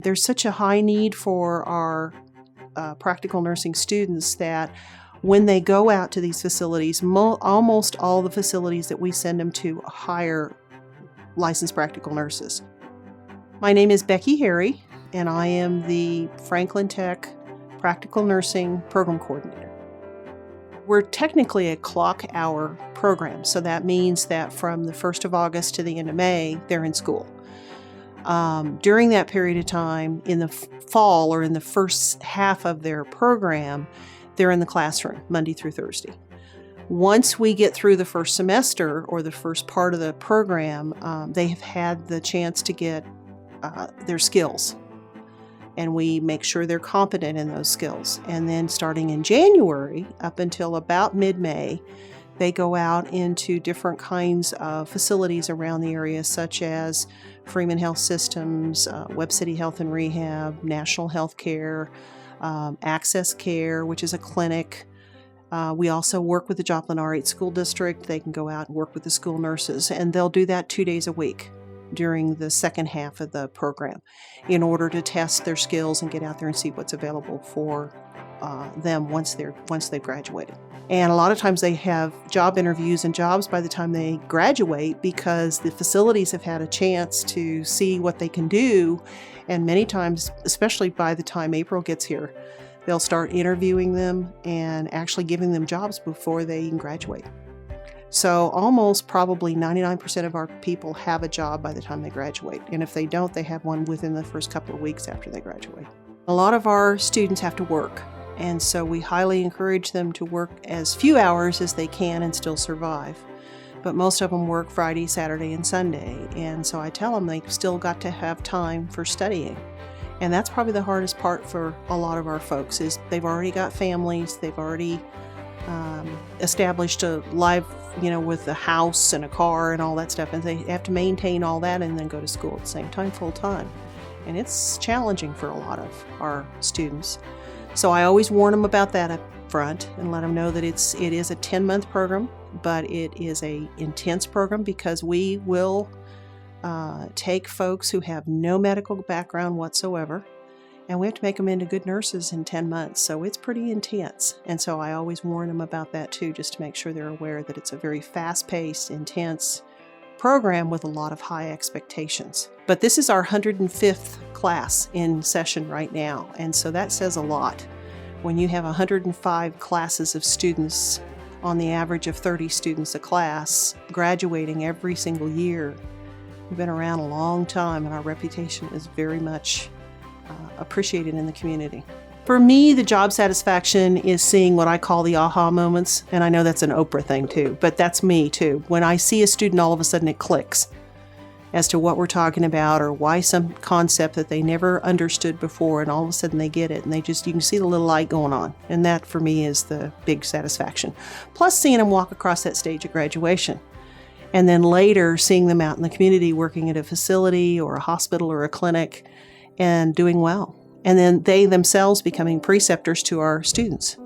There's such a high need for our practical nursing students that when they go out to these facilities, almost all the facilities that we send them to hire licensed practical nurses. My name is Beckey Harry, and I am the Franklin Tech Practical Nursing Program Coordinator. We're technically a clock hour program, so that means that from the 1st of August to the end of May, they're in school. During that period of time, in the fall or in the first half of their program, they're in the classroom Monday through Thursday. Once we get through the first semester or the first part of the program, they have had the chance to get their skills, and we make sure they're competent in those skills. And then starting in January up until about mid-May, they go out into different kinds of facilities around the area, such as Freeman Health Systems, Webb City Health and Rehab, National Health Care, Access Care, which is a clinic. We also work with the Joplin R8 School District. They can go out and work with the school nurses, and they'll do that 2 days a week during the second half of the program in order to test their skills and get out there and see what's available for them once they've graduated. And a lot of times they have job interviews and jobs by the time they graduate because the facilities have had a chance to see what they can do. And many times, especially by the time April gets here, they'll start interviewing them and actually giving them jobs before they even graduate. So almost probably 99% of our people have a job by the time they graduate. And if they don't, they have one within the first couple of weeks after they graduate. A lot of our students have to work. And so we highly encourage them to work as few hours as they can and still survive. But most of them work Friday, Saturday, and Sunday. And so I tell them they've still got to have time for studying. And that's probably the hardest part for a lot of our folks is they've already got families, they've already established a life, with a house and a car and all that stuff. And they have to maintain all that and then go to school at the same time, full time. And it's challenging for a lot of our students. So I always warn them about that up front and let them know that it is a 10-month program, but it is a intense program because we will take folks who have no medical background whatsoever, and we have to make them into good nurses in 10 months. So it's pretty intense. And so I always warn them about that too, just to make sure they're aware that it's a very fast-paced, intense program with a lot of high expectations. But this is our 105th class in session right now, and so that says a lot. When you have 105 classes of students on the average of 30 students a class graduating every single year, we've been around a long time and our reputation is very much appreciated in the community. For me, the job satisfaction is seeing what I call the aha moments, and I know that's an Oprah thing too, but that's me too. When I see a student, all of a sudden it clicks as to what we're talking about or why some concept that they never understood before, and all of a sudden they get it, and you can see the little light going on, and that for me is the big satisfaction. Plus seeing them walk across that stage of graduation, and then later seeing them out in the community working at a facility or a hospital or a clinic and doing well. And then they themselves becoming preceptors to our students.